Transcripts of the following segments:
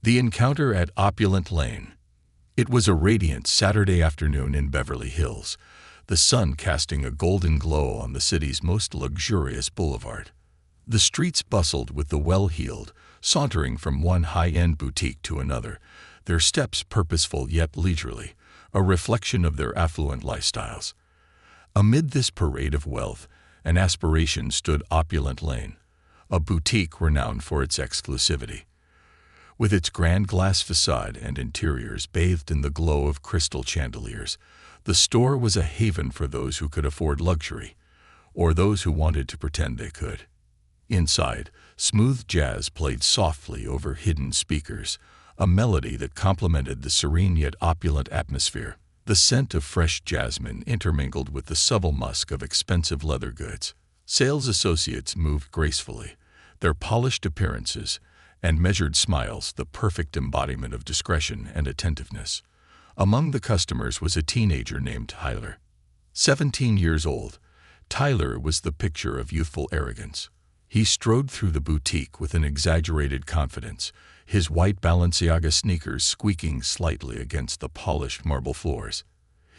The encounter at Opulent Lane. It was a radiant Saturday afternoon in Beverly Hills, the sun casting a golden glow on the city's most luxurious boulevard. The streets bustled with the well-heeled, sauntering from one high-end boutique to another, their steps purposeful yet leisurely, a reflection of their affluent lifestyles. Amid this parade of wealth and aspiration stood Opulent Lane, a boutique renowned for its exclusivity. With its grand glass facade and interiors bathed in the glow of crystal chandeliers, the store was a haven for those who could afford luxury, or those who wanted to pretend they could. Inside, smooth jazz played softly over hidden speakers, a melody that complemented the serene yet opulent atmosphere. The scent of fresh jasmine intermingled with the subtle musk of expensive leather goods. Sales associates moved gracefully, their polished appearances and measured smiles the perfect embodiment of discretion and attentiveness. Among the customers was a teenager named Tyler. 17 years old, Tyler was the picture of youthful arrogance. He strode through the boutique with an exaggerated confidence, his white Balenciaga sneakers squeaking slightly against the polished marble floors.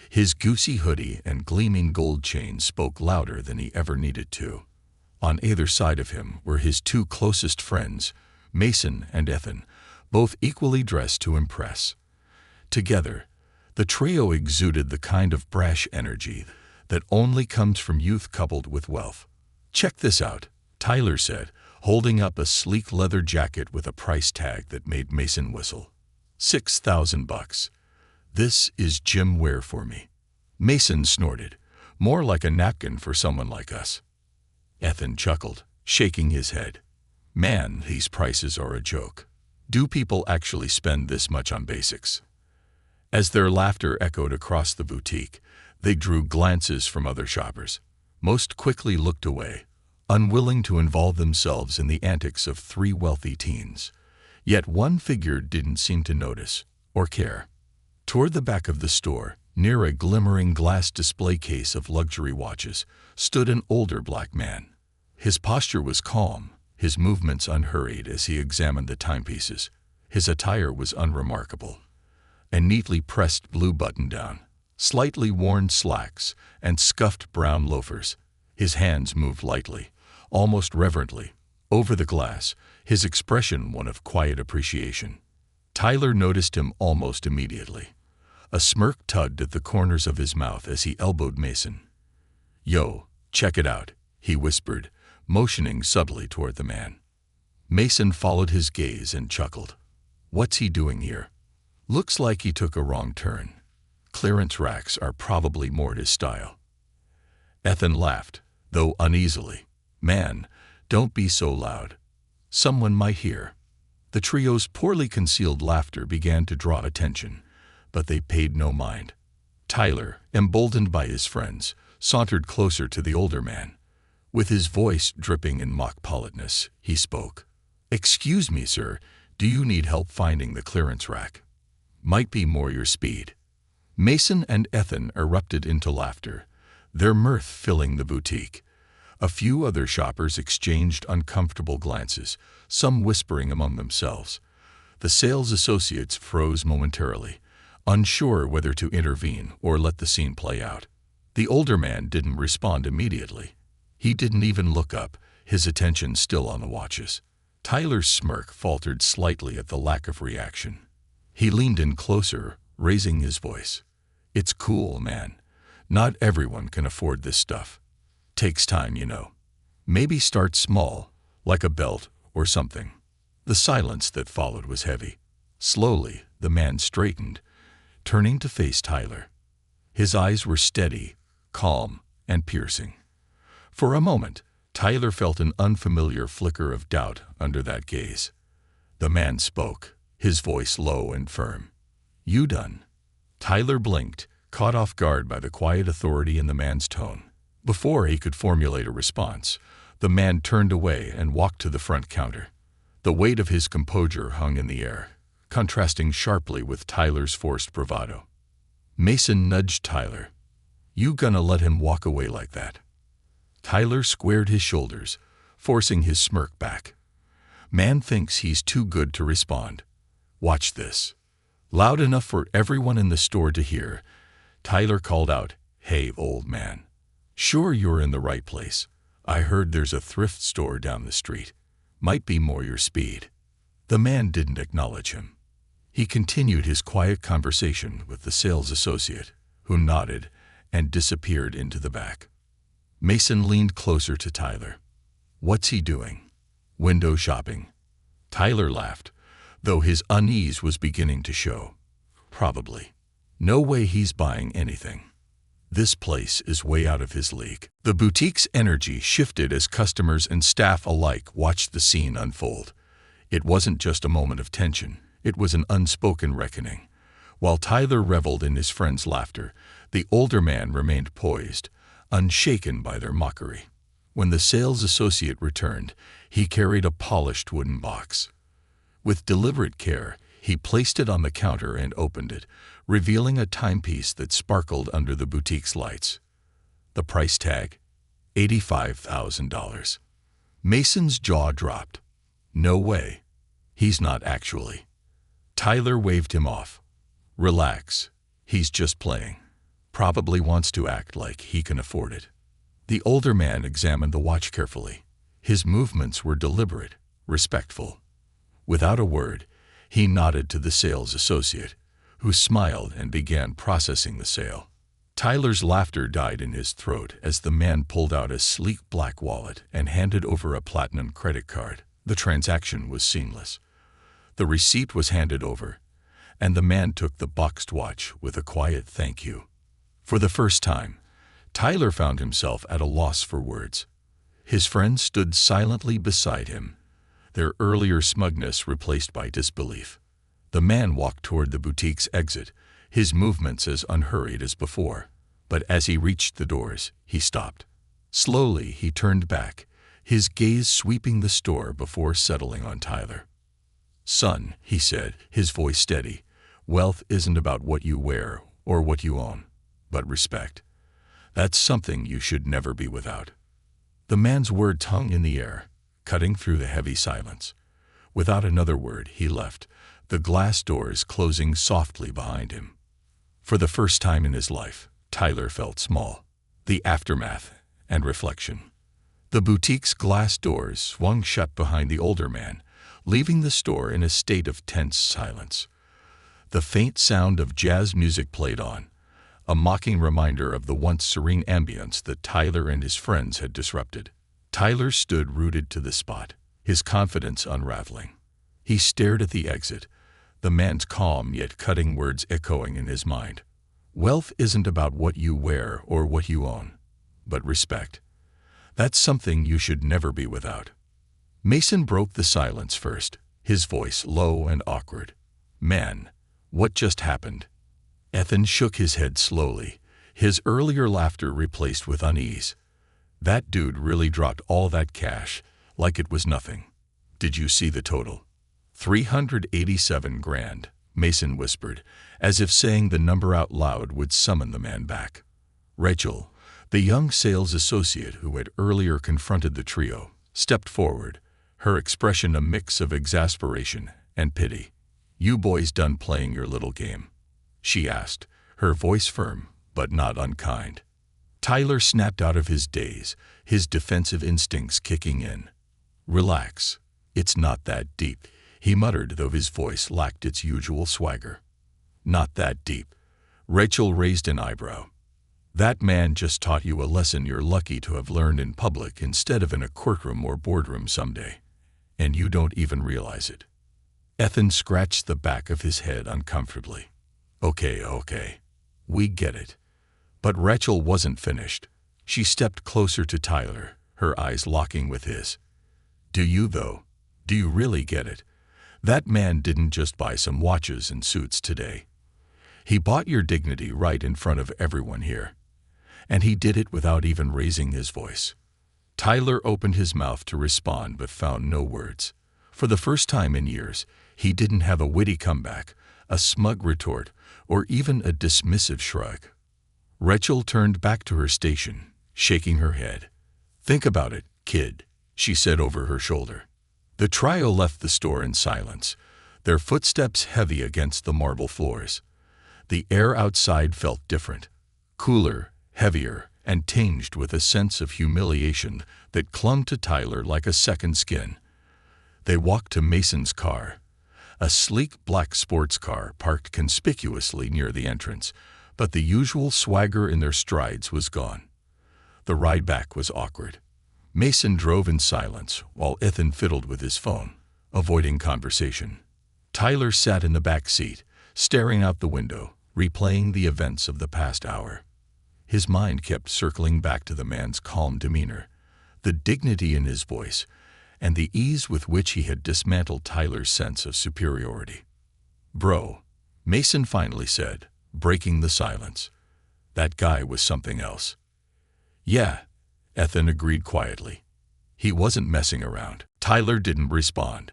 His Gucci hoodie and gleaming gold chain spoke louder than he ever needed to. On either side of him were his two closest friends, Mason and Ethan, both equally dressed to impress. Together, the trio exuded the kind of brash energy that only comes from youth coupled with wealth. "Check this out," Tyler said, holding up a sleek leather jacket with a price tag that made Mason whistle. $6,000. This is gym wear for me. Mason snorted, more like a napkin for someone like us. Ethan chuckled, shaking his head. Man, these prices are a joke. Do people actually spend this much on basics? As their laughter echoed across the boutique, they drew glances from other shoppers. Most quickly looked away, unwilling to involve themselves in the antics of three wealthy teens. Yet one figure didn't seem to notice or care. Toward the back of the store, near a glimmering glass display case of luxury watches, stood an older black man. His posture was calm, his movements unhurried as he examined the timepieces. His attire was unremarkable. A neatly pressed blue button-down, slightly worn slacks, and scuffed brown loafers. His hands moved lightly, almost reverently, over the glass, his expression one of quiet appreciation. Tyler noticed him almost immediately. A smirk tugged at the corners of his mouth as he elbowed Mason. "Yo, check it out," he whispered, motioning subtly toward the man. Mason followed his gaze and chuckled. "What's he doing here? Looks like he took a wrong turn. Clearance racks are probably more his style." Ethan laughed, though uneasily. "Man, don't be so loud. Someone might hear." The trio's poorly concealed laughter began to draw attention, but they paid no mind. Tyler, emboldened by his friends, sauntered closer to the older man. With his voice dripping in mock politeness, he spoke. "Excuse me, sir, do you need help finding the clearance rack? Might be more your speed." Mason and Ethan erupted into laughter, their mirth filling the boutique. A few other shoppers exchanged uncomfortable glances, some whispering among themselves. The sales associates froze momentarily, unsure whether to intervene or let the scene play out. The older man didn't respond immediately. He didn't even look up, his attention still on the watches. Tyler's smirk faltered slightly at the lack of reaction. He leaned in closer, raising his voice. "It's cool, man. Not everyone can afford this stuff. Takes time, you know. Maybe start small, like a belt or something." The silence that followed was heavy. Slowly, the man straightened, turning to face Tyler. His eyes were steady, calm, and piercing. For a moment, Tyler felt an unfamiliar flicker of doubt under that gaze. The man spoke, his voice low and firm. "You done?" Tyler blinked, caught off guard by the quiet authority in the man's tone. Before he could formulate a response, the man turned away and walked to the front counter. The weight of his composure hung in the air, contrasting sharply with Tyler's forced bravado. Mason nudged Tyler. "You gonna let him walk away like that?" Tyler squared his shoulders, forcing his smirk back. Man thinks he's too good to respond. "Watch this." Loud enough for everyone in the store to hear, Tyler called out, "Hey, old man. Sure you're in the right place. I heard there's a thrift store down the street. Might be more your speed." The man didn't acknowledge him. He continued his quiet conversation with the sales associate, who nodded and disappeared into the back. Mason leaned closer to Tyler. "What's he doing?" "Window shopping." Tyler laughed, though his unease was beginning to show. "Probably. No way he's buying anything. This place is way out of his league." The boutique's energy shifted as customers and staff alike watched the scene unfold. It wasn't just a moment of tension, it was an unspoken reckoning. While Tyler reveled in his friends' laughter, the older man remained poised, unshaken by their mockery. When the sales associate returned, he carried a polished wooden box. With deliberate care, he placed it on the counter and opened it, revealing a timepiece that sparkled under the boutique's lights. The price tag? $85,000. Mason's jaw dropped. "No way. He's not actually." Tyler waved him off. "Relax. He's just playing. Probably wants to act like he can afford it." The older man examined the watch carefully. His movements were deliberate, respectful. Without a word, he nodded to the sales associate, who smiled and began processing the sale. Tyler's laughter died in his throat as the man pulled out a sleek black wallet and handed over a platinum credit card. The transaction was seamless. The receipt was handed over, and the man took the boxed watch with a quiet thank you. For the first time, Tyler found himself at a loss for words. His friends stood silently beside him, their earlier smugness replaced by disbelief. The man walked toward the boutique's exit, his movements as unhurried as before. But as he reached the doors, he stopped. Slowly, he turned back, his gaze sweeping the store before settling on Tyler. "Son," he said, his voice steady, "wealth isn't about what you wear or what you own, but respect. That's something you should never be without." The man's words hung in the air, cutting through the heavy silence. Without another word, he left, the glass doors closing softly behind him. For the first time in his life, Tyler felt small. The aftermath and reflection. The boutique's glass doors swung shut behind the older man, leaving the store in a state of tense silence. The faint sound of jazz music played on, a mocking reminder of the once serene ambience that Tyler and his friends had disrupted. Tyler stood rooted to the spot, his confidence unraveling. He stared at the exit, the man's calm yet cutting words echoing in his mind. "Wealth isn't about what you wear or what you own, but respect. That's something you should never be without." Mason broke the silence first, his voice low and awkward. "Man, what just happened?" Ethan shook his head slowly, his earlier laughter replaced with unease. "That dude really dropped all that cash, like it was nothing. Did you see the total?" $387 grand, Mason whispered, as if saying the number out loud would summon the man back. Rachel, the young sales associate who had earlier confronted the trio, stepped forward, her expression a mix of exasperation and pity. "You boys done playing your little game?" she asked, her voice firm but not unkind. Tyler snapped out of his daze, his defensive instincts kicking in. "Relax. It's not that deep," he muttered, though his voice lacked its usual swagger. "Not that deep." Rachel raised an eyebrow. "That man just taught you a lesson you're lucky to have learned in public instead of in a courtroom or boardroom someday. And you don't even realize it." Ethan scratched the back of his head uncomfortably. Okay. We get it." But Rachel wasn't finished. She stepped closer to Tyler, her eyes locking with his. "Do you, though? Do you really get it? That man didn't just buy some watches and suits today. He bought your dignity right in front of everyone here. And he did it without even raising his voice." Tyler opened his mouth to respond but found no words. For the first time in years, he didn't have a witty comeback, a smug retort, or even a dismissive shrug. Rachel turned back to her station, shaking her head. "Think about it, kid," she said over her shoulder. The trio left the store in silence, their footsteps heavy against the marble floors. The air outside felt different, cooler, heavier, and tinged with a sense of humiliation that clung to Tyler like a second skin. They walked to Mason's car, a sleek black sports car parked conspicuously near the entrance, but the usual swagger in their strides was gone. The ride back was awkward. Mason drove in silence while Ethan fiddled with his phone, avoiding conversation. Tyler sat in the back seat, staring out the window, replaying the events of the past hour. His mind kept circling back to the man's calm demeanor, the dignity in his voice, and the ease with which he had dismantled Tyler's sense of superiority. "Bro," Mason finally said, breaking the silence. That guy was something else. "Yeah," Ethan agreed quietly. He wasn't messing around. Tyler didn't respond.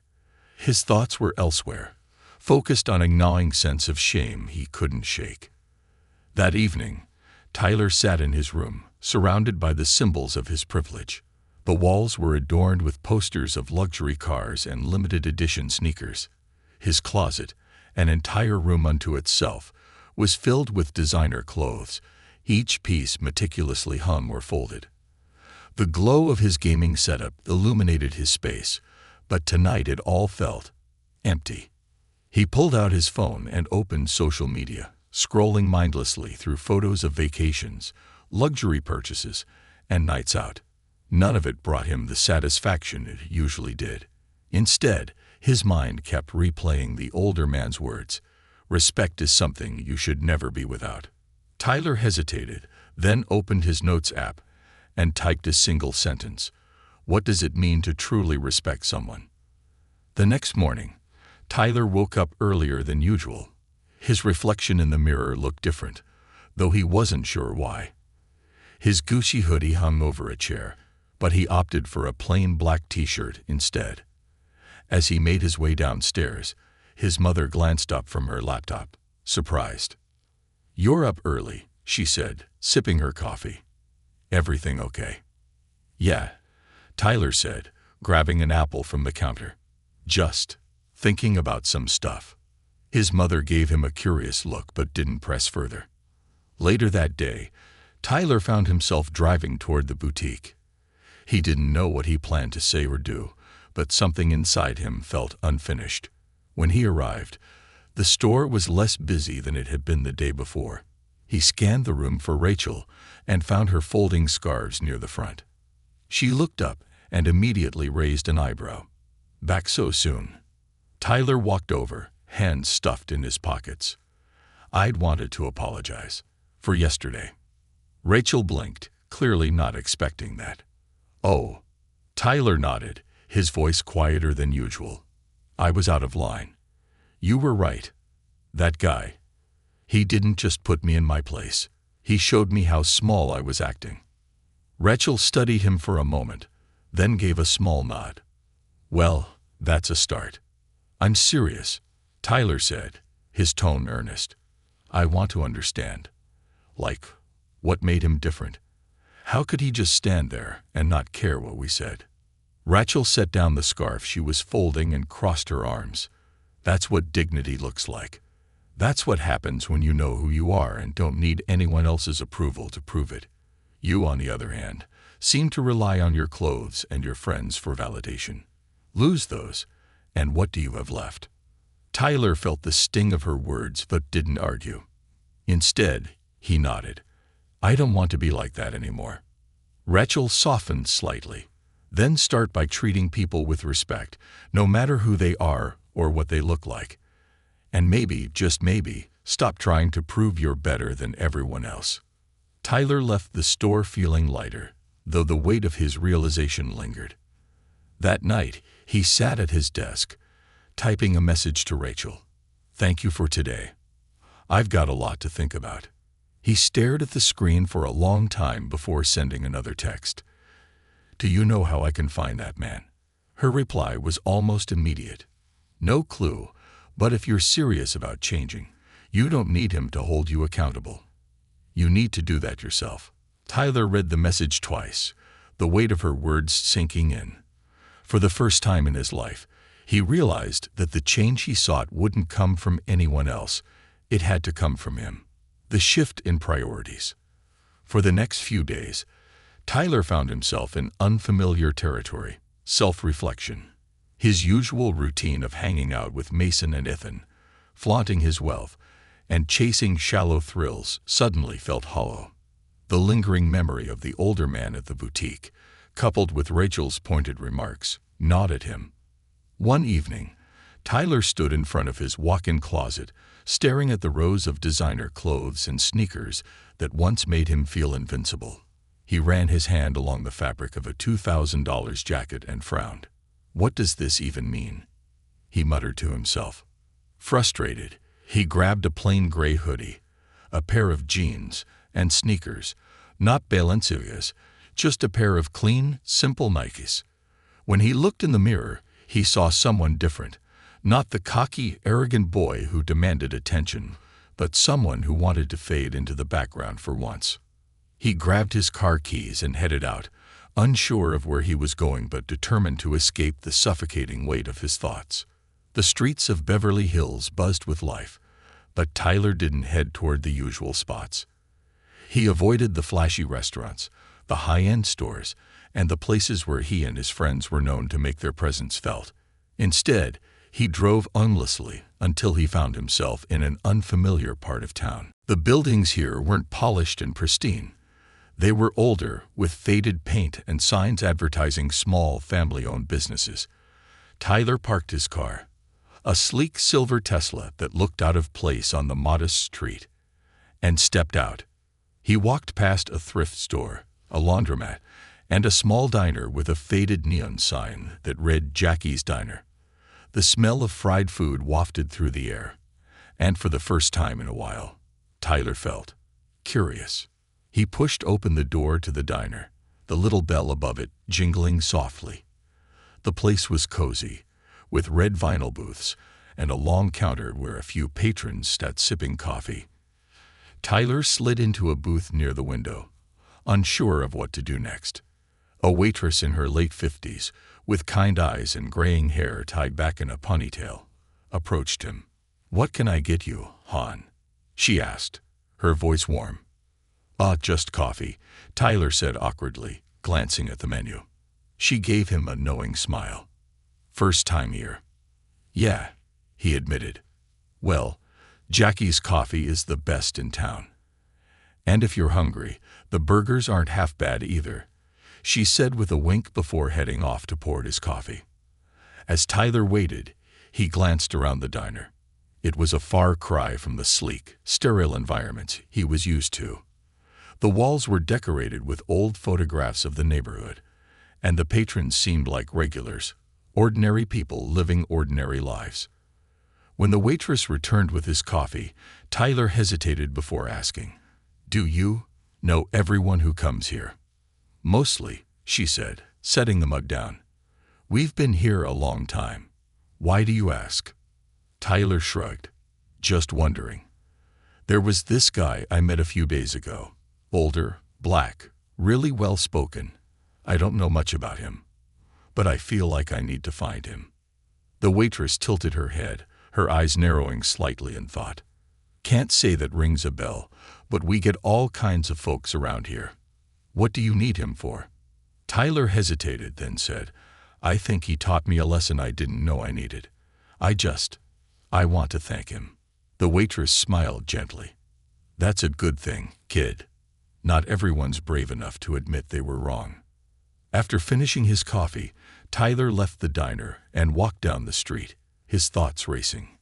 His thoughts were elsewhere, focused on a gnawing sense of shame he couldn't shake. That evening, Tyler sat in his room, surrounded by the symbols of his privilege. The walls were adorned with posters of luxury cars and limited edition sneakers. His closet, an entire room unto itself, was filled with designer clothes, each piece meticulously hung or folded. The glow of his gaming setup illuminated his space, but tonight it all felt empty. He pulled out his phone and opened social media, scrolling mindlessly through photos of vacations, luxury purchases, and nights out. None of it brought him the satisfaction it usually did. Instead, his mind kept replaying the older man's words, "Respect is something you should never be without." Tyler hesitated, then opened his notes app and typed a single sentence. What does it mean to truly respect someone? The next morning, Tyler woke up earlier than usual. His reflection in the mirror looked different, though he wasn't sure why. His Gucci hoodie hung over a chair, but he opted for a plain black t-shirt instead. As he made his way downstairs, his mother glanced up from her laptop, surprised. "You're up early," she said, sipping her coffee. "Everything okay?" "Yeah," Tyler said, grabbing an apple from the counter. "Just thinking about some stuff." His mother gave him a curious look but didn't press further. Later that day, Tyler found himself driving toward the boutique. He didn't know what he planned to say or do, but something inside him felt unfinished. When he arrived, the store was less busy than it had been the day before. He scanned the room for Rachel and found her folding scarves near the front. She looked up and immediately raised an eyebrow. "Back so soon?" Tyler walked over, hands stuffed in his pockets. "I'd wanted to apologize for yesterday." Rachel blinked, clearly not expecting that. "Oh." Tyler nodded, his voice quieter than usual. "I was out of line. You were right. That guy. He didn't just put me in my place. He showed me how small I was acting." Rachel studied him for a moment, then gave a small nod. "Well, that's a start." "I'm serious," Tyler said, his tone earnest. "I want to understand. Like, what made him different? How could he just stand there and not care what we said?" Rachel set down the scarf she was folding and crossed her arms. "That's what dignity looks like. That's what happens when you know who you are and don't need anyone else's approval to prove it. You, on the other hand, seem to rely on your clothes and your friends for validation. Lose those, and what do you have left?" Tyler felt the sting of her words but didn't argue. Instead, he nodded. "I don't want to be like that anymore." Rachel softened slightly. "Then start by treating people with respect, no matter who they are or what they look like. And maybe, just maybe, stop trying to prove you're better than everyone else." Tyler left the store feeling lighter, though the weight of his realization lingered. That night, he sat at his desk, typing a message to Rachel. "Thank you for today. I've got a lot to think about." He stared at the screen for a long time before sending another text. "Do you know how I can find that man?" Her reply was almost immediate. "No clue, but if you're serious about changing, you don't need him to hold you accountable. You need to do that yourself." Tyler read the message twice, the weight of her words sinking in. For the first time in his life, He realized that the change he sought wouldn't come from anyone else. It had to come from him. The shift in priorities. For the next few days, Tyler found himself in unfamiliar territory, self-reflection. His usual routine of hanging out with Mason and Ethan, flaunting his wealth, and chasing shallow thrills suddenly felt hollow. The lingering memory of the older man at the boutique, coupled with Rachel's pointed remarks, gnawed at him. One evening, Tyler stood in front of his walk-in closet, staring at the rows of designer clothes and sneakers that once made him feel invincible. He ran his hand along the fabric of a $2,000 jacket and frowned. "What does this even mean?" he muttered to himself. Frustrated, he grabbed a plain gray hoodie, a pair of jeans, and sneakers, not Balenciagas, just a pair of clean, simple Nikes. When he looked in the mirror, he saw someone different, not the cocky, arrogant boy who demanded attention, but someone who wanted to fade into the background for once. He grabbed his car keys and headed out, unsure of where he was going but determined to escape the suffocating weight of his thoughts. The streets of Beverly Hills buzzed with life, but Tyler didn't head toward the usual spots. He avoided the flashy restaurants, the high-end stores, and the places where he and his friends were known to make their presence felt. Instead, he drove aimlessly until he found himself in an unfamiliar part of town. The buildings here weren't polished and pristine. They were older, with faded paint and signs advertising small, family-owned businesses. Tyler parked his car, a sleek silver Tesla that looked out of place on the modest street, and stepped out. He walked past a thrift store, a laundromat, and a small diner with a faded neon sign that read Jackie's Diner. The smell of fried food wafted through the air, and for the first time in a while, Tyler felt curious. He pushed open the door to the diner, the little bell above it jingling softly. The place was cozy, with red vinyl booths and a long counter where a few patrons sat sipping coffee. Tyler slid into a booth near the window, unsure of what to do next. A waitress in her late 50s, with kind eyes and graying hair tied back in a ponytail, approached him. "What can I get you, hon?" she asked, her voice warm. Just coffee," Tyler said awkwardly, glancing at the menu. She gave him a knowing smile. "First time here?" "Yeah," he admitted. "Well, Jackie's coffee is the best in town. And if you're hungry, the burgers aren't half bad either," she said with a wink before heading off to pour his coffee. As Tyler waited, he glanced around the diner. It was a far cry from the sleek, sterile environments he was used to. The walls were decorated with old photographs of the neighborhood, and the patrons seemed like regulars, ordinary people living ordinary lives. When the waitress returned with his coffee, Tyler hesitated before asking, "Do you know everyone who comes here?" "Mostly," she said, setting the mug down. "We've been here a long time. Why do you ask?" Tyler shrugged, "Just wondering. There was this guy I met a few days ago. Older, black, really well-spoken. I don't know much about him, but I feel like I need to find him." The waitress tilted her head, her eyes narrowing slightly in thought. "Can't say that rings a bell, but we get all kinds of folks around here. What do you need him for?" Tyler hesitated, then said, "I think he taught me a lesson I didn't know I needed. I want to thank him." The waitress smiled gently. "That's a good thing, kid. Not everyone's brave enough to admit they were wrong." After finishing his coffee, Tyler left the diner and walked down the street, his thoughts racing.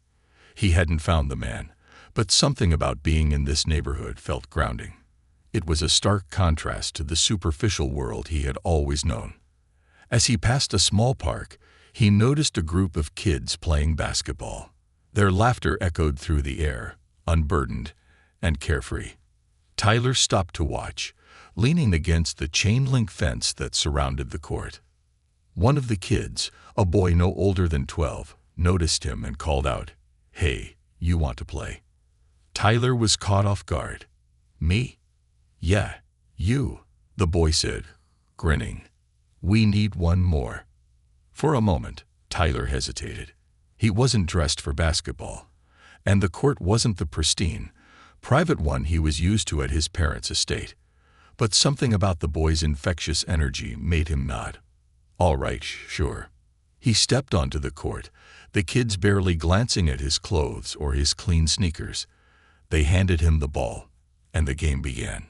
He hadn't found the man, but something about being in this neighborhood felt grounding. It was a stark contrast to the superficial world he had always known. As he passed a small park, he noticed a group of kids playing basketball. Their laughter echoed through the air, unburdened and carefree. Tyler stopped to watch, leaning against the chain-link fence that surrounded the court. One of the kids, a boy no older than 12, noticed him and called out, "Hey, you want to play?" Tyler was caught off guard. "Me?" "Yeah, you," the boy said, grinning. "We need one more." For a moment, Tyler hesitated. He wasn't dressed for basketball, and the court wasn't the pristine, private one he was used to at his parents' estate. But something about the boy's infectious energy made him nod. All right, sure. He stepped onto the court, the kids barely glancing at his clothes or his clean sneakers. They handed him the ball, and the game began.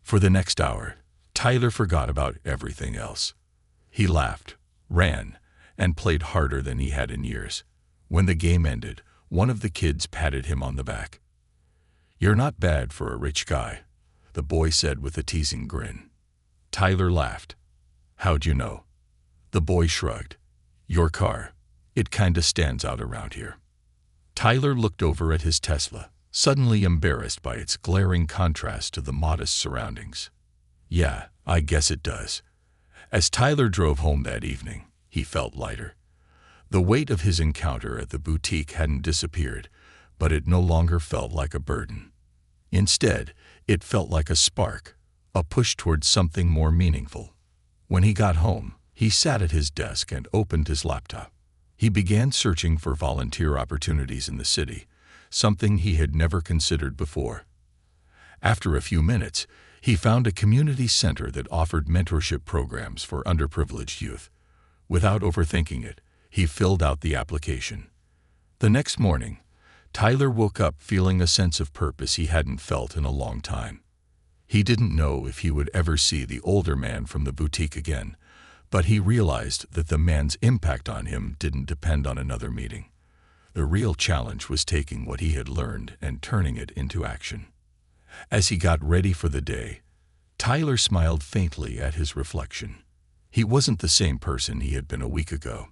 For the next hour, Tyler forgot about everything else. He laughed, ran, and played harder than he had in years. When the game ended, one of the kids patted him on the back. "You're not bad for a rich guy," the boy said with a teasing grin. Tyler laughed. "How'd you know?" The boy shrugged. "Your car. It kinda stands out around here." Tyler looked over at his Tesla, suddenly embarrassed by its glaring contrast to the modest surroundings. "Yeah, I guess it does." As Tyler drove home that evening, he felt lighter. The weight of his encounter at the boutique hadn't disappeared, but it no longer felt like a burden. Instead, it felt like a spark, a push towards something more meaningful. When he got home, he sat at his desk and opened his laptop. He began searching for volunteer opportunities in the city, something he had never considered before. After a few minutes, he found a community center that offered mentorship programs for underprivileged youth. Without overthinking it, he filled out the application. The next morning, Tyler woke up feeling a sense of purpose he hadn't felt in a long time. He didn't know if he would ever see the older man from the boutique again, but he realized that the man's impact on him didn't depend on another meeting. The real challenge was taking what he had learned and turning it into action. As he got ready for the day, Tyler smiled faintly at his reflection. He wasn't the same person he had been a week ago.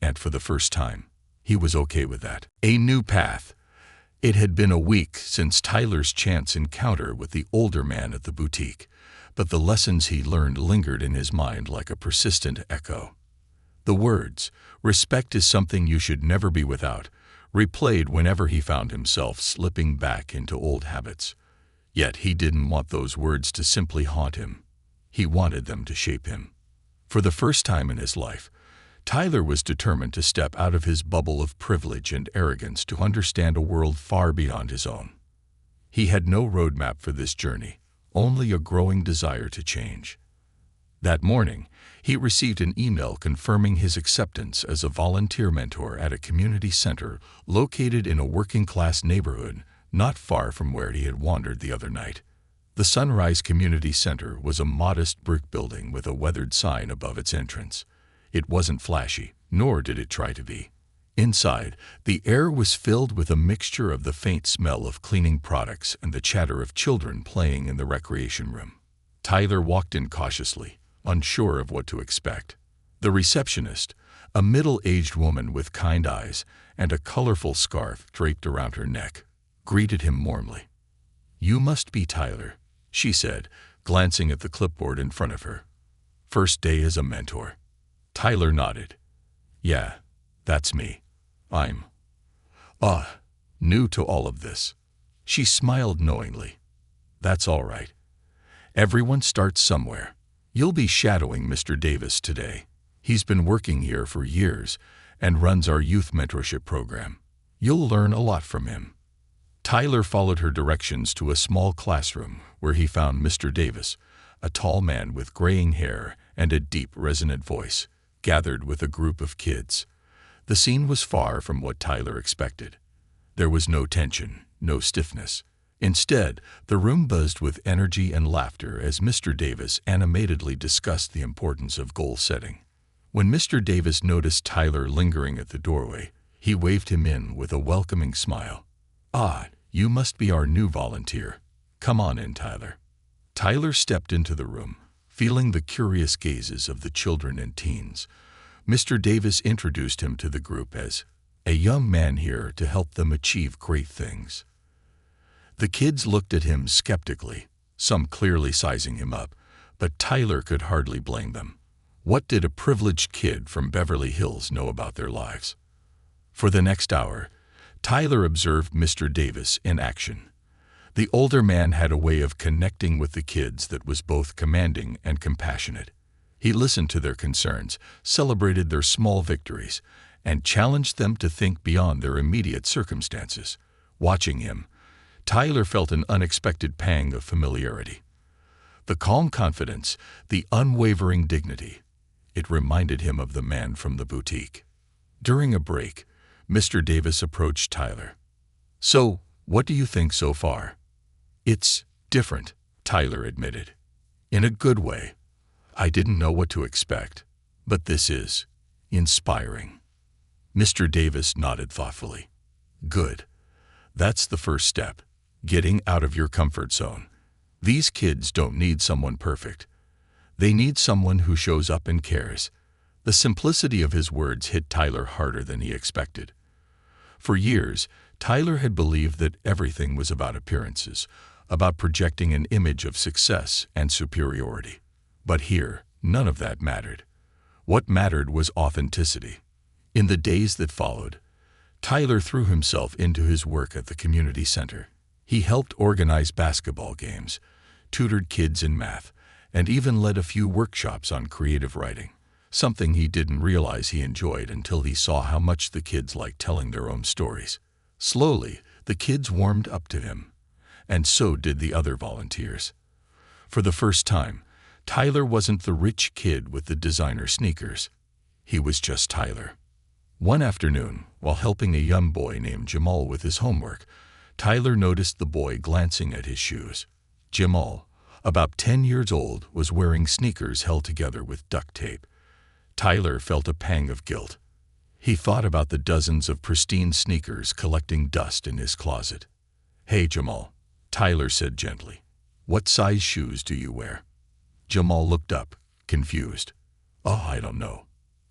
And for the first time, he was okay with that. A new path. It had been a week since Tyler's chance encounter with the older man at the boutique, but the lessons he learned lingered in his mind like a persistent echo. The words, "Respect is something you should never be without," replayed whenever he found himself slipping back into old habits. Yet he didn't want those words to simply haunt him. He wanted them to shape him. For the first time in his life, Tyler was determined to step out of his bubble of privilege and arrogance to understand a world far beyond his own. He had no roadmap for this journey, only a growing desire to change. That morning, he received an email confirming his acceptance as a volunteer mentor at a community center located in a working-class neighborhood not far from where he had wandered the other night. The Sunrise Community Center was a modest brick building with a weathered sign above its entrance. It wasn't flashy, nor did it try to be. Inside, the air was filled with a mixture of the faint smell of cleaning products and the chatter of children playing in the recreation room. Tyler walked in cautiously, unsure of what to expect. The receptionist, a middle-aged woman with kind eyes and a colorful scarf draped around her neck, greeted him warmly. "You must be Tyler," she said, glancing at the clipboard in front of her. "First day as a mentor." Tyler nodded. "Yeah, that's me. I'm new to all of this." She smiled knowingly. "That's all right. Everyone starts somewhere. You'll be shadowing Mr. Davis today. He's been working here for years and runs our youth mentorship program. You'll learn a lot from him." Tyler followed her directions to a small classroom where he found Mr. Davis, a tall man with graying hair and a deep, resonant voice, gathered with a group of kids. The scene was far from what Tyler expected. There was no tension, no stiffness. Instead, the room buzzed with energy and laughter as Mr. Davis animatedly discussed the importance of goal setting. When Mr. Davis noticed Tyler lingering at the doorway, he waved him in with a welcoming smile. "Ah, you must be our new volunteer. Come on in, Tyler." Tyler stepped into the room, feeling the curious gazes of the children and teens. Mr. Davis introduced him to the group as a young man here to help them achieve great things. The kids looked at him skeptically, some clearly sizing him up, but Tyler could hardly blame them. What did a privileged kid from Beverly Hills know about their lives? For the next hour, Tyler observed Mr. Davis in action. The older man had a way of connecting with the kids that was both commanding and compassionate. He listened to their concerns, celebrated their small victories, and challenged them to think beyond their immediate circumstances. Watching him, Tyler felt an unexpected pang of familiarity. The calm confidence, the unwavering dignity. It reminded him of the man from the boutique. During a break, Mr. Davis approached Tyler. "So, what do you think so far?" "It's different," Tyler admitted. "In a good way. I didn't know what to expect, but this is inspiring." Mr. Davis nodded thoughtfully. "Good. That's the first step, getting out of your comfort zone. These kids don't need someone perfect. They need someone who shows up and cares." The simplicity of his words hit Tyler harder than he expected. For years, Tyler had believed that everything was about appearances, about projecting an image of success and superiority. But here, none of that mattered. What mattered was authenticity. In the days that followed, Tyler threw himself into his work at the community center. He helped organize basketball games, tutored kids in math, and even led a few workshops on creative writing, something he didn't realize he enjoyed until he saw how much the kids liked telling their own stories. Slowly, the kids warmed up to him, and so did the other volunteers. For the first time, Tyler wasn't the rich kid with the designer sneakers. He was just Tyler. One afternoon, while helping a young boy named Jamal with his homework, Tyler noticed the boy glancing at his shoes. Jamal, about 10 years old, was wearing sneakers held together with duct tape. Tyler felt a pang of guilt. He thought about the dozens of pristine sneakers collecting dust in his closet. "Hey, Jamal," Tyler said gently. "What size shoes do you wear?" Jamal looked up, confused. "Oh, I don't know."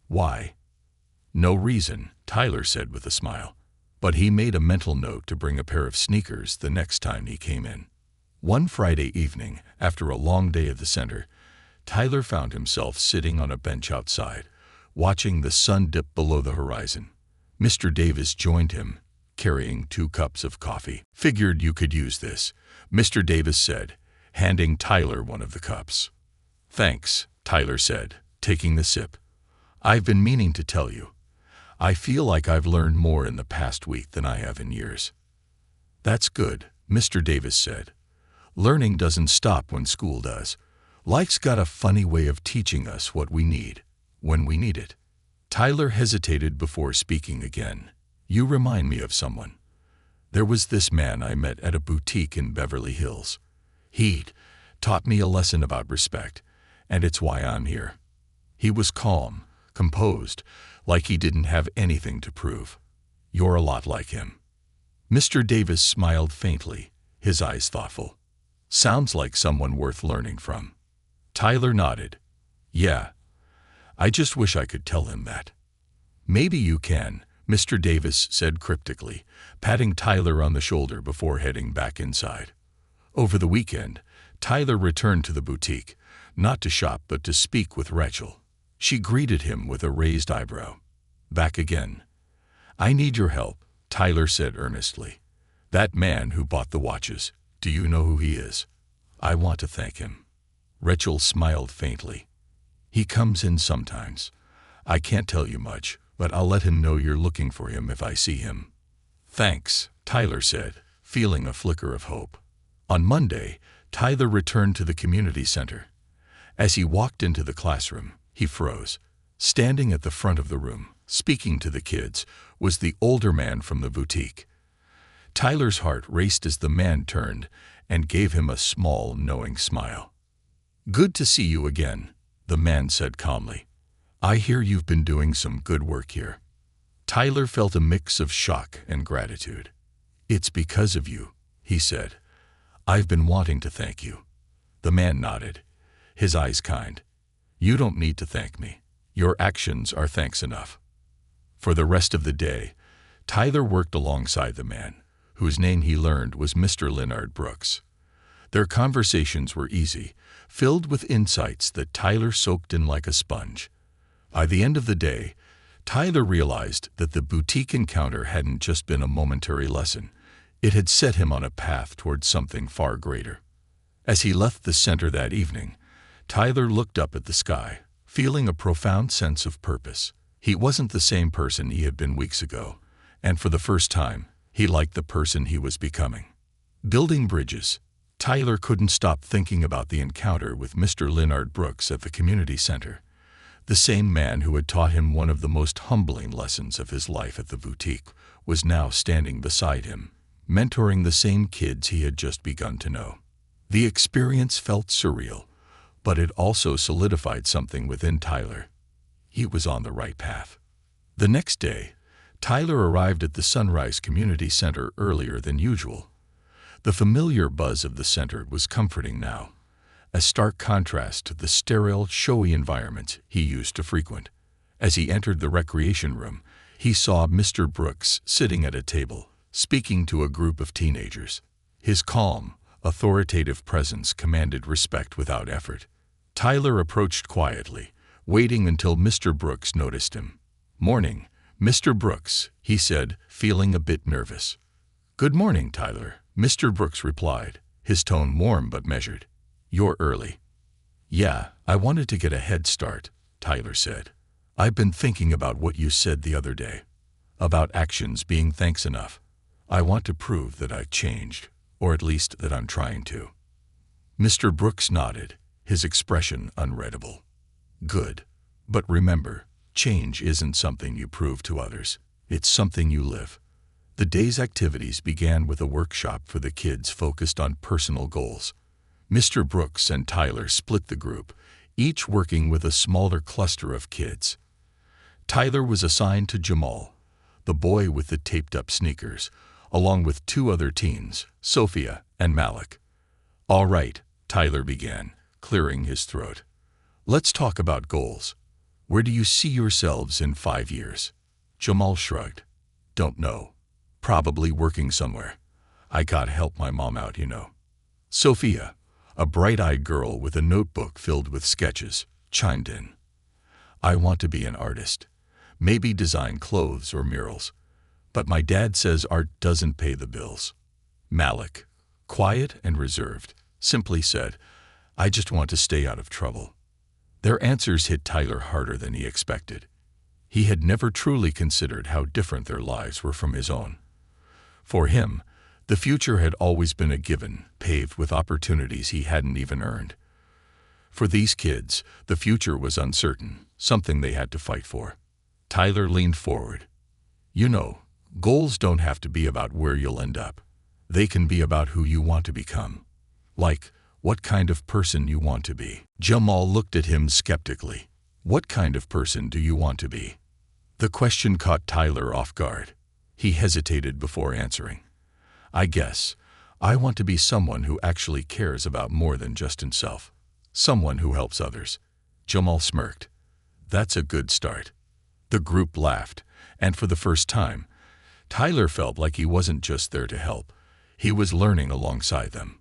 "Why?" "No reason," Tyler said with a smile. But he made a mental note to bring a pair of sneakers the next time he came in. One Friday evening, after a long day at the center, Tyler found himself sitting on a bench outside, watching the sun dip below the horizon. Mr. Davis joined him, carrying 2 cups of coffee. "Figured you could use this," Mr. Davis said, handing Tyler one of the cups. "Thanks," Tyler said, taking the sip. "I've been meaning to tell you. I feel like I've learned more in the past week than I have in years." "That's good," Mr. Davis said. "Learning doesn't stop when school does. Life's got a funny way of teaching us what we need, when we need it." Tyler hesitated before speaking again. "You remind me of someone. There was this man I met at a boutique in Beverly Hills. He'd taught me a lesson about respect, and it's why I'm here." He was calm, composed, like he didn't have anything to prove. "You're a lot like him." Mr. Davis smiled faintly, his eyes thoughtful. "Sounds like someone worth learning from." Tyler nodded. "Yeah. I just wish I could tell him that." "Maybe you can," Mr. Davis said cryptically, patting Tyler on the shoulder before heading back inside. Over the weekend, Tyler returned to the boutique, not to shop but to speak with Rachel. She greeted him with a raised eyebrow. "Back again." "I need your help," Tyler said earnestly. "That man who bought the watches, do you know who he is? I want to thank him." Rachel smiled faintly. "He comes in sometimes. I can't tell you much, but I'll let him know you're looking for him if I see him." "Thanks," Tyler said, feeling a flicker of hope. On Monday, Tyler returned to the community center. As he walked into the classroom, he froze. Standing at the front of the room, speaking to the kids, was the older man from the boutique. Tyler's heart raced as the man turned and gave him a small, knowing smile. "Good to see you again," the man said calmly. "I hear you've been doing some good work here." Tyler felt a mix of shock and gratitude. "It's because of you," he said. "I've been wanting to thank you." The man nodded, his eyes kind. "You don't need to thank me. Your actions are thanks enough." For the rest of the day, Tyler worked alongside the man, whose name he learned was Mr. Leonard Brooks. Their conversations were easy, filled with insights that Tyler soaked in like a sponge. By the end of the day, Tyler realized that the boutique encounter hadn't just been a momentary lesson. It had set him on a path towards something far greater. As he left the center that evening, Tyler looked up at the sky, feeling a profound sense of purpose. He wasn't the same person he had been weeks ago, and for the first time, he liked the person he was becoming. Building bridges. Tyler couldn't stop thinking about the encounter with Mr. Leonard Brooks at the community center, the same man who had taught him one of the most humbling lessons of his life at the boutique was now standing beside him, mentoring the same kids he had just begun to know. The experience felt surreal, but it also solidified something within Tyler. He was on the right path. The next day, Tyler arrived at the Sunrise Community Center earlier than usual. The familiar buzz of the center was comforting now, a stark contrast to the sterile, showy environment he used to frequent. As he entered the recreation room, he saw Mr. Brooks sitting at a table, speaking to a group of teenagers. His calm, authoritative presence commanded respect without effort. Tyler approached quietly, waiting until Mr. Brooks noticed him. "Morning, Mr. Brooks," he said, feeling a bit nervous. "Good morning, Tyler," Mr. Brooks replied, his tone warm but measured. "You're early." "Yeah, I wanted to get a head start," Tyler said. "I've been thinking about what you said the other day, about actions being thanks enough. I want to prove that I've changed, or at least that I'm trying to." Mr. Brooks nodded, his expression unreadable. "Good. But remember, change isn't something you prove to others. It's something you live." The day's activities began with a workshop for the kids focused on personal goals. Mr. Brooks and Tyler split the group, each working with a smaller cluster of kids. Tyler was assigned to Jamal, the boy with the taped-up sneakers, along with two other teens, Sophia and Malik. "All right," Tyler began, clearing his throat. "Let's talk about goals. Where do you see yourselves in 5 years?" Jamal shrugged. "Don't know. Probably working somewhere. I gotta help my mom out, you know." Sophia, a bright-eyed girl with a notebook filled with sketches, chimed in. "I want to be an artist. Maybe design clothes or murals. But my dad says art doesn't pay the bills." Malik, quiet and reserved, simply said, "I just want to stay out of trouble." Their answers hit Tyler harder than he expected. He had never truly considered how different their lives were from his own. For him, the future had always been a given, paved with opportunities he hadn't even earned. For these kids, the future was uncertain, something they had to fight for. Tyler leaned forward. "You know, goals don't have to be about where you'll end up. They can be about who you want to become. Like, what kind of person you want to be." Jamal looked at him skeptically. "What kind of person do you want to be?" The question caught Tyler off guard. He hesitated before answering. "I guess I want to be someone who actually cares about more than just himself. Someone who helps others." Jamal smirked. "That's a good start." The group laughed, and for the first time, Tyler felt like he wasn't just there to help. He was learning alongside them.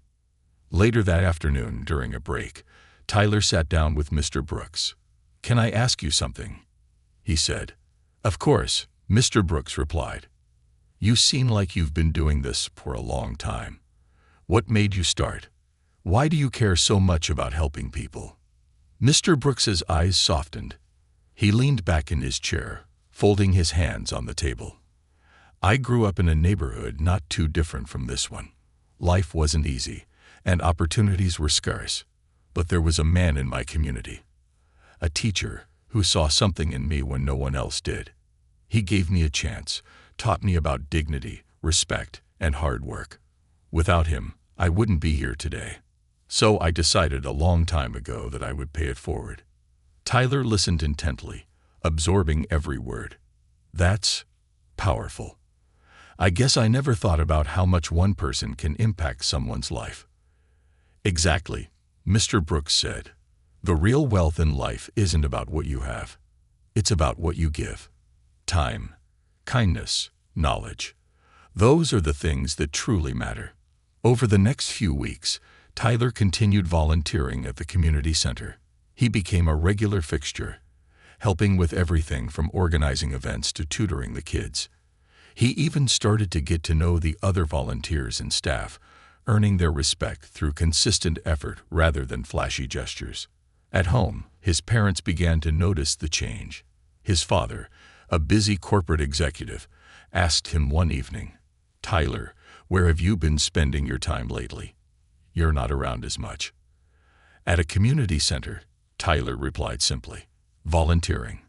Later that afternoon, during a break, Tyler sat down with Mr. Brooks. "Can I ask you something?" he said. "Of course," Mr. Brooks replied. "You seem like you've been doing this for a long time. What made you start? Why do you care so much about helping people?" Mr. Brooks's eyes softened. He leaned back in his chair, folding his hands on the table. "I grew up in a neighborhood not too different from this one. Life wasn't easy, and opportunities were scarce. But there was a man in my community, a teacher who saw something in me when no one else did. He gave me a chance, taught me about dignity, respect, and hard work. Without him, I wouldn't be here today. So I decided a long time ago that I would pay it forward." Tyler listened intently, absorbing every word. "That's powerful. I guess I never thought about how much one person can impact someone's life." "Exactly," Mr. Brooks said. "The real wealth in life isn't about what you have. It's about what you give. Time, kindness, knowledge. Those are the things that truly matter." Over the next few weeks, Tyler continued volunteering at the community center. He became a regular fixture, helping with everything from organizing events to tutoring the kids. He even started to get to know the other volunteers and staff, earning their respect through consistent effort rather than flashy gestures. At home, His parents began to notice the change. His father, a busy corporate executive, asked him one evening, "Tyler, where have you been spending your time lately? You're not around as much." "At a community center," Tyler replied simply, "volunteering."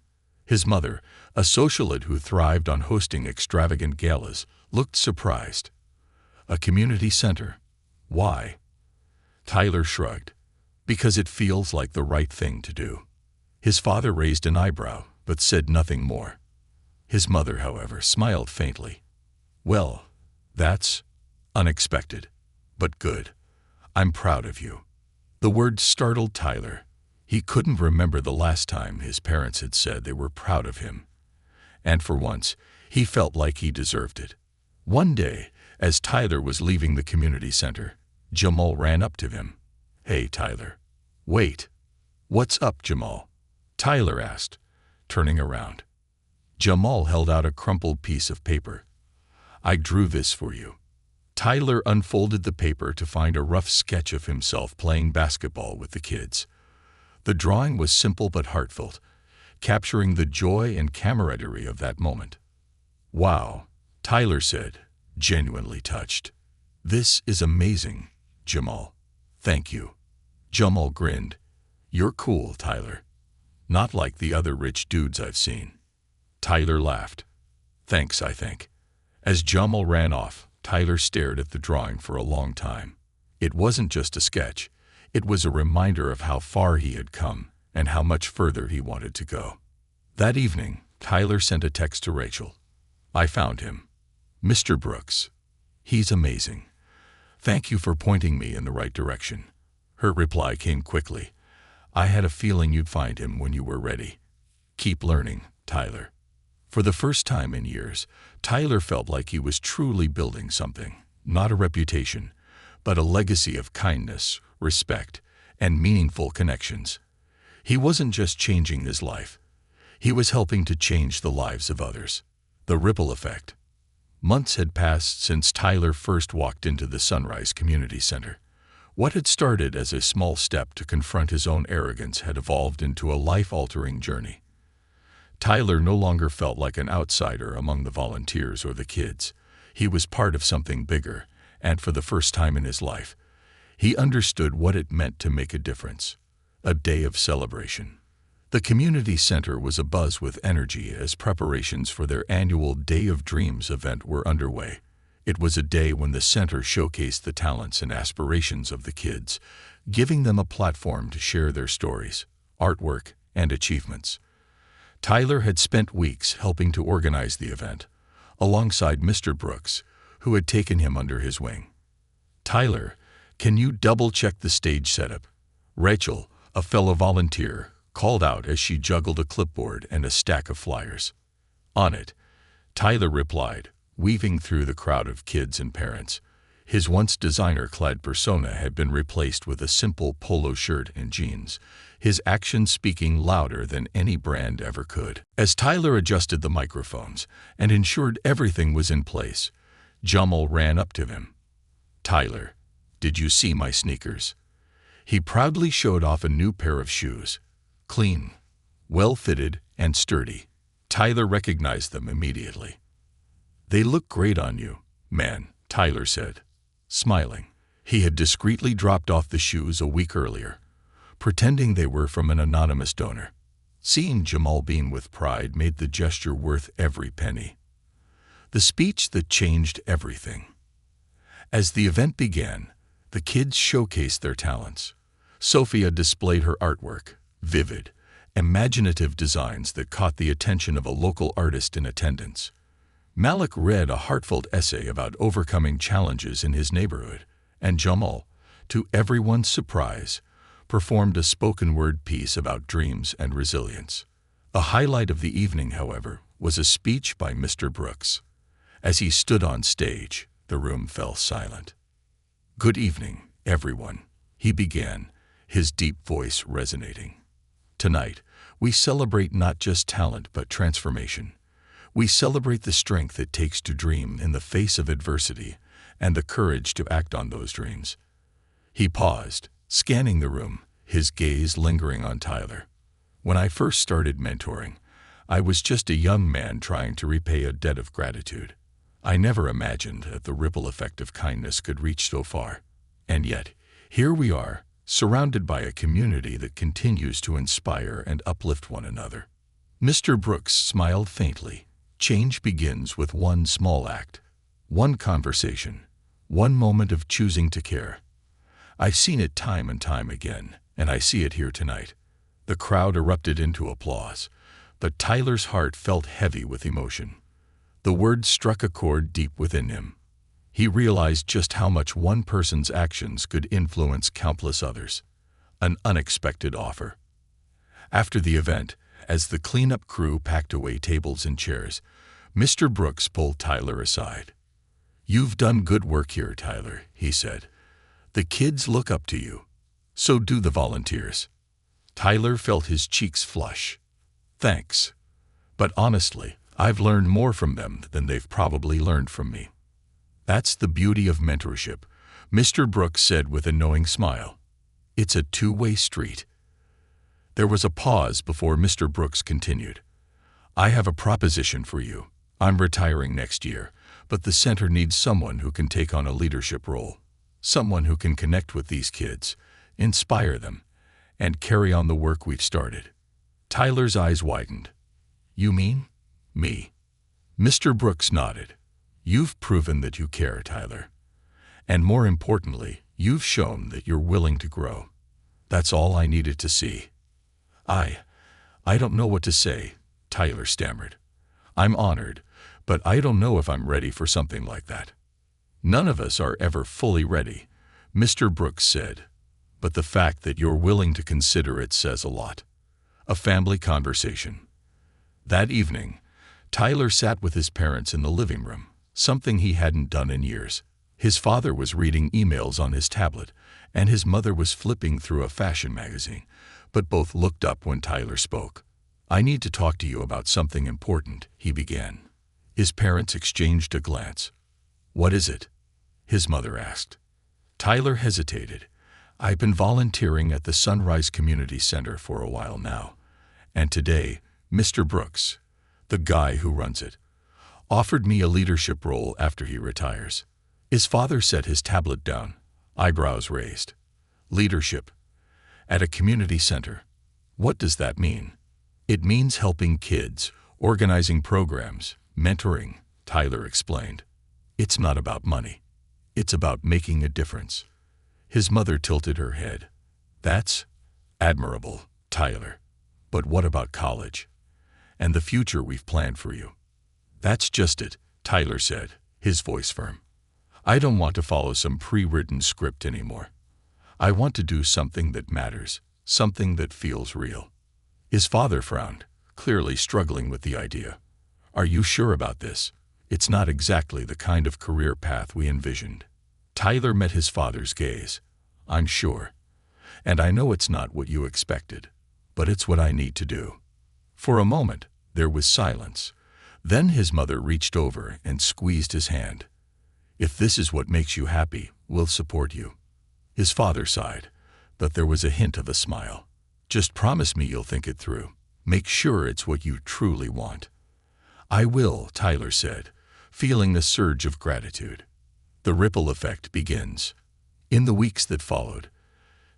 His mother, a socialite who thrived on hosting extravagant galas, looked surprised. "A community center? Why?" Tyler shrugged. "Because it feels like the right thing to do." His father raised an eyebrow, but said nothing more. His mother, however, smiled faintly. "Well, that's unexpected, but good. I'm proud of you." The word startled Tyler. He couldn't remember the last time his parents had said they were proud of him. And for once, he felt like he deserved it. One day, as Tyler was leaving the community center, Jamal ran up to him. "Hey, Tyler." "Wait." "What's up, Jamal?" Tyler asked, turning around. Jamal held out a crumpled piece of paper. "I drew this for you." Tyler unfolded the paper to find a rough sketch of himself playing basketball with the kids. The drawing was simple but heartfelt, capturing the joy and camaraderie of that moment. "Wow," Tyler said, genuinely touched. "This is amazing, Jamal. Thank you." Jamal grinned. "You're cool, Tyler. Not like the other rich dudes I've seen." Tyler laughed. "Thanks, I think." As Jamal ran off, Tyler stared at the drawing for a long time. It wasn't just a sketch. It was a reminder of how far he had come and how much further he wanted to go. That evening, Tyler sent a text to Rachel. "I found him. Mr. Brooks. He's amazing. Thank you for pointing me in the right direction." Her reply came quickly. "I had a feeling you'd find him when you were ready. Keep learning, Tyler." For the first time in years, Tyler felt like he was truly building something, not a reputation, but a legacy of kindness, respect, and meaningful connections. He wasn't just changing his life. He was helping to change the lives of others. The ripple effect. Months had passed since Tyler first walked into the Sunrise Community Center. What had started as a small step to confront his own arrogance had evolved into a life-altering journey. Tyler no longer felt like an outsider among the volunteers or the kids. He was part of something bigger, and for the first time in his life, he understood what it meant to make a difference. A day of celebration. The community center was abuzz with energy as preparations for their annual Day of Dreams event were underway. It was a day when the center showcased the talents and aspirations of the kids, giving them a platform to share their stories, artwork, and achievements. Tyler had spent weeks helping to organize the event, alongside Mr. Brooks, who had taken him under his wing. "Tyler, can you double-check the stage setup?" Rachel, a fellow volunteer, called out as she juggled a clipboard and a stack of flyers. "On it," Tyler replied, weaving through the crowd of kids and parents. His once designer-clad persona had been replaced with a simple polo shirt and jeans, his actions speaking louder than any brand ever could. As Tyler adjusted the microphones and ensured everything was in place, Jamal ran up to him. "Tyler, did you see my sneakers?" He proudly showed off a new pair of shoes. Clean, well-fitted, and sturdy. Tyler recognized them immediately. "They look great on you, man," Tyler said, smiling. He had discreetly dropped off the shoes a week earlier, pretending they were from an anonymous donor. Seeing Jamal beam with pride made the gesture worth every penny. The speech that changed everything. As the event began, the kids showcased their talents. Sophia displayed her artwork, vivid, imaginative designs that caught the attention of a local artist in attendance. Malik read a heartfelt essay about overcoming challenges in his neighborhood, and Jamal, to everyone's surprise, performed a spoken-word piece about dreams and resilience. A highlight of the evening, however, was a speech by Mr. Brooks. As he stood on stage, the room fell silent. "Good evening, everyone," he began, his deep voice resonating. "Tonight, we celebrate not just talent but transformation. We celebrate the strength it takes to dream in the face of adversity and the courage to act on those dreams." He paused, scanning the room, his gaze lingering on Tyler. When I first started mentoring, I was just a young man trying to repay a debt of gratitude. I never imagined that the ripple effect of kindness could reach so far. And yet, here we are, surrounded by a community that continues to inspire and uplift one another." Mr. Brooks smiled faintly. Change begins with one small act, one conversation, one moment of choosing to care. I've seen it time and time again, and I see it here tonight. The crowd erupted into applause, but Tyler's heart felt heavy with emotion. The words struck a chord deep within him. He realized just how much one person's actions could influence countless others. An unexpected offer. After the event, as the cleanup crew packed away tables and chairs, Mr. Brooks pulled Tyler aside. "You've done good work here, Tyler," he said. "The kids look up to you. So do the volunteers." Tyler felt his cheeks flush. "Thanks. But honestly, I've learned more from them than they've probably learned from me." "That's the beauty of mentorship," Mr. Brooks said with a knowing smile. "It's a two-way street." There was a pause before Mr. Brooks continued. "I have a proposition for you. I'm retiring next year, but the center needs someone who can take on a leadership role. Someone who can connect with these kids, inspire them, and carry on the work we've started." Tyler's eyes widened. "You mean me?" Mr. Brooks nodded. "You've proven that you care, Tyler. And more importantly, you've shown that you're willing to grow. That's all I needed to see." I don't know what to say," Tyler stammered. "I'm honored, but I don't know if I'm ready for something like that." "None of us are ever fully ready," Mr. Brooks said. "But the fact that you're willing to consider it says a lot." A family conversation. That evening, Tyler sat with his parents in the living room, something he hadn't done in years. His father was reading emails on his tablet, and his mother was flipping through a fashion magazine, but both looked up when Tyler spoke. "I need to talk to you about something important," he began. His parents exchanged a glance. "What is it?" his mother asked. Tyler hesitated. "I've been volunteering at the Sunrise Community Center for a while now, and today, Mr. Brooks, the guy who runs it, offered me a leadership role after he retires." His father set his tablet down, eyebrows raised. "Leadership? At a community center? What does that mean?" "It means helping kids, organizing programs, mentoring," Tyler explained. "It's not about money. It's about making a difference." His mother tilted her head. "That's admirable, Tyler. But what about college? And the future we've planned for you?" "That's just it," Tyler said, his voice firm. "I don't want to follow some pre-written script anymore. I want to do something that matters, something that feels real." His father frowned, clearly struggling with the idea. "Are you sure about this? It's not exactly the kind of career path we envisioned." Tyler met his father's gaze. "I'm sure. And I know it's not what you expected, but it's what I need to do." For a moment, there was silence. Then his mother reached over and squeezed his hand. "If this is what makes you happy, we'll support you." His father sighed, but there was a hint of a smile. "Just promise me you'll think it through. Make sure it's what you truly want." "I will," Tyler said, feeling a surge of gratitude. The ripple effect begins. In the weeks that followed,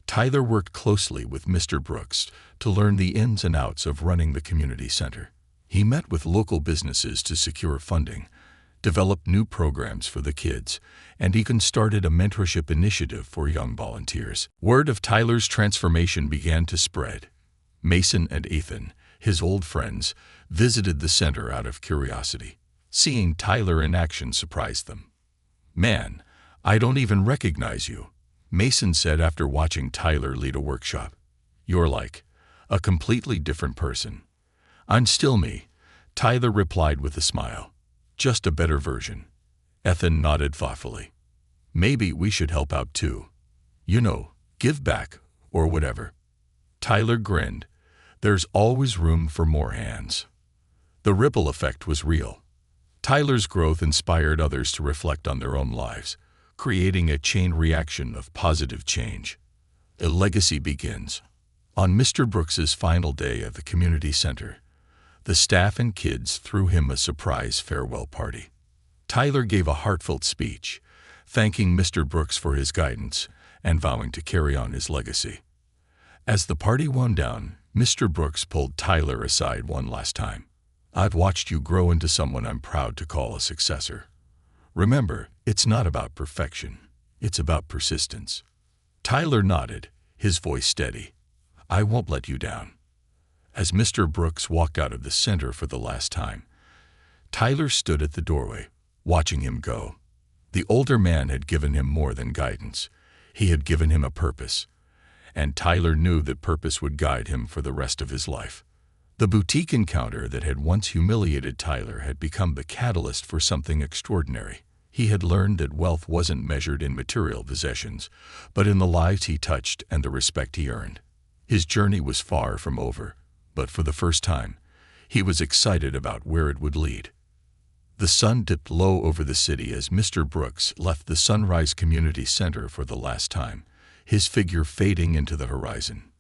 Tyler worked closely with Mr. Brooks to learn the ins and outs of running the community center. He met with local businesses to secure funding, developed new programs for the kids, and even started a mentorship initiative for young volunteers. Word of Tyler's transformation began to spread. Mason and Ethan, his old friends, visited the center out of curiosity. Seeing Tyler in action surprised them. "Man, I don't even recognize you," Mason said after watching Tyler lead a workshop. "You're like a completely different person." "I'm still me," Tyler replied with a smile. "Just a better version." Ethan nodded thoughtfully. "Maybe we should help out too. You know, give back, or whatever." Tyler grinned. There's always room for more hands. The ripple effect was real. Tyler's growth inspired others to reflect on their own lives, creating a chain reaction of positive change. A legacy begins. On Mr. Brooks's final day at the community center, the staff and kids threw him a surprise farewell party. Tyler gave a heartfelt speech, thanking Mr. Brooks for his guidance and vowing to carry on his legacy. As the party wound down, Mr. Brooks pulled Tyler aside one last time. "I've watched you grow into someone I'm proud to call a successor. Remember, it's not about perfection. It's about persistence." Tyler nodded, his voice steady. "I won't let you down." As Mr. Brooks walked out of the center for the last time, Tyler stood at the doorway, watching him go. The older man had given him more than guidance. He had given him a purpose, and Tyler knew that purpose would guide him for the rest of his life. The boutique encounter that had once humiliated Tyler had become the catalyst for something extraordinary. He had learned that wealth wasn't measured in material possessions, but in the lives he touched and the respect he earned. His journey was far from over, but for the first time, he was excited about where it would lead. The sun dipped low over the city as Mr. Brooks left the Sunrise Community Center for the last time, his figure fading into the horizon.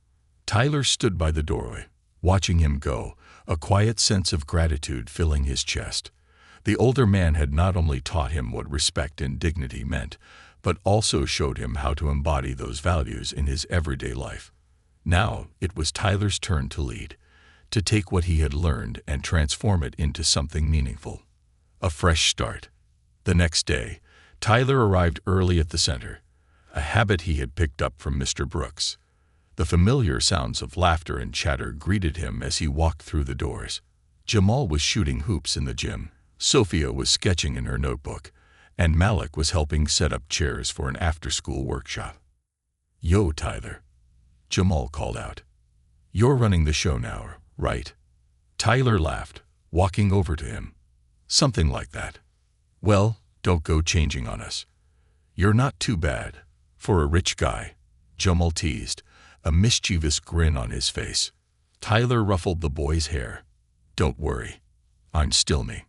Tyler stood by the doorway, watching him go, a quiet sense of gratitude filling his chest. The older man had not only taught him what respect and dignity meant, but also showed him how to embody those values in his everyday life. Now it was Tyler's turn to lead, to take what he had learned and transform it into something meaningful. A fresh start. The next day, Tyler arrived early at the center, a habit he had picked up from Mr. Brooks. The familiar sounds of laughter and chatter greeted him as he walked through the doors. Jamal was shooting hoops in the gym, Sophia was sketching in her notebook, and Malik was helping set up chairs for an after-school workshop. "Yo, Tyler," Jamal called out. "You're running the show now, right?" Tyler laughed, walking over to him. "Something like that." "Well, don't go changing on us. You're not too bad for a rich guy," Jamal teased, a mischievous grin on his face. Tyler ruffled the boy's hair. "Don't worry, I'm still me."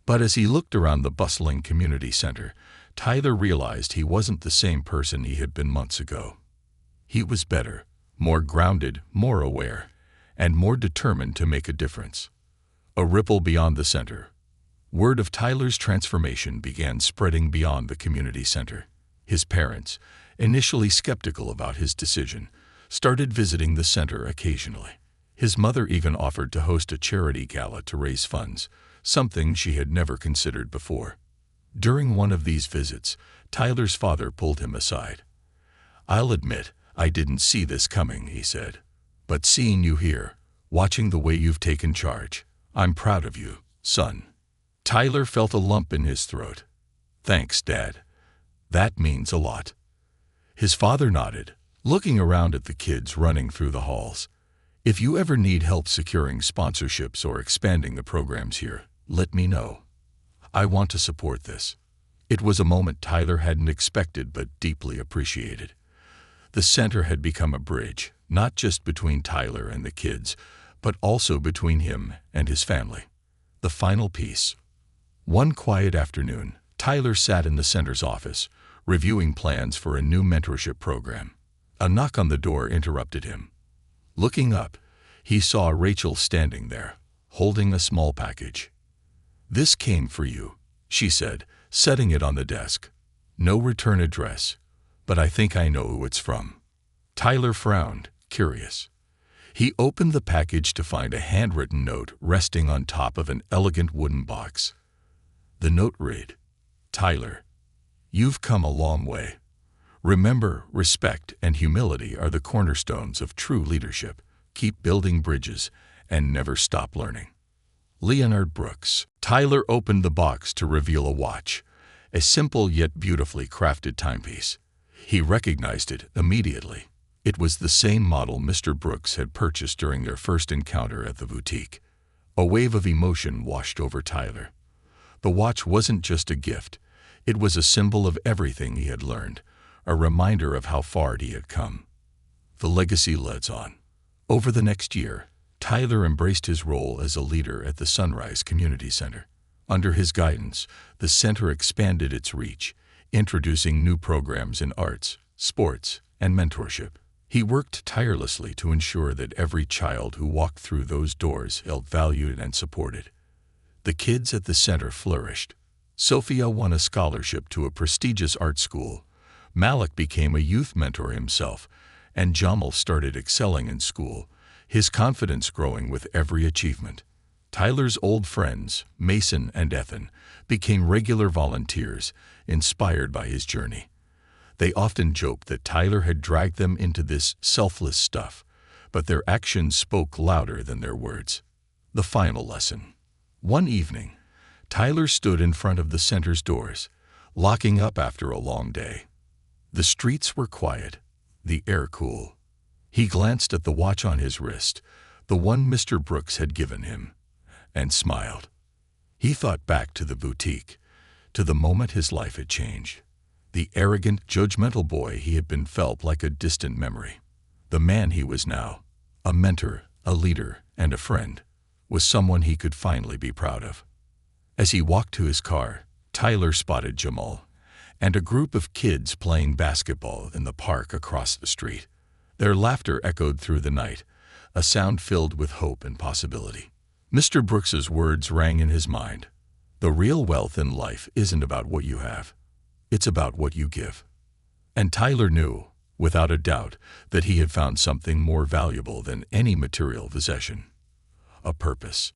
But as he looked around the bustling community center, Tyler realized he wasn't the same person he had been months ago. He was better, more grounded, more aware, and more determined to make a difference. A ripple beyond the center. Word of Tyler's transformation began spreading beyond the community center. His parents, initially skeptical about his decision, started visiting the center occasionally. His mother even offered to host a charity gala to raise funds, something she had never considered before. During one of these visits, Tyler's father pulled him aside. "I'll admit, I didn't see this coming," he said. "But seeing you here, watching the way you've taken charge, I'm proud of you, son." Tyler felt a lump in his throat. "Thanks, Dad. That means a lot." His father nodded, looking around at the kids running through the halls. "If you ever need help securing sponsorships or expanding the programs here, let me know. I want to support this." It was a moment Tyler hadn't expected but deeply appreciated. The center had become a bridge, not just between Tyler and the kids, but also between him and his family. The final piece. One quiet afternoon, Tyler sat in the center's office, reviewing plans for a new mentorship program. A knock on the door interrupted him. Looking up, he saw Rachel standing there, holding a small package. "This came for you," she said, setting it on the desk. "No return address, but I think I know who it's from." Tyler frowned, curious. He opened the package to find a handwritten note resting on top of an elegant wooden box. The note read, "Tyler, you've come a long way. Remember, respect and humility are the cornerstones of true leadership. Keep building bridges and never stop learning. Leonard Brooks." Tyler opened the box to reveal a watch, a simple yet beautifully crafted timepiece. He recognized it immediately. It was the same model Mr. Brooks had purchased during their first encounter at the boutique. A wave of emotion washed over Tyler. The watch wasn't just a gift. It was a symbol of everything he had learned, a reminder of how far he had come. The legacy lives on. Over the next year, Tyler embraced his role as a leader at the Sunrise Community Center. Under his guidance, the center expanded its reach, introducing new programs in arts, sports, and mentorship. He worked tirelessly to ensure that every child who walked through those doors felt valued and supported. The kids at the center flourished. Sophia won a scholarship to a prestigious art school. Malik became a youth mentor himself, and Jamal started excelling in school, his confidence growing with every achievement. Tyler's old friends, Mason and Ethan, became regular volunteers, inspired by his journey. They often joked that Tyler had dragged them into this selfless stuff, but their actions spoke louder than their words. The final lesson. One evening, Tyler stood in front of the center's doors, locking up after a long day. The streets were quiet, the air cool. He glanced at the watch on his wrist, the one Mr. Brooks had given him, and smiled. He thought back to the boutique, to the moment his life had changed. The arrogant, judgmental boy he had been felt like a distant memory. The man he was now, a mentor, a leader, and a friend, was someone he could finally be proud of. As he walked to his car, Tyler spotted Jamal and a group of kids playing basketball in the park across the street. Their laughter echoed through the night, a sound filled with hope and possibility. Mr. Brooks's words rang in his mind. The real wealth in life isn't about what you have. It's about what you give. And Tyler knew, without a doubt, that he had found something more valuable than any material possession: a purpose.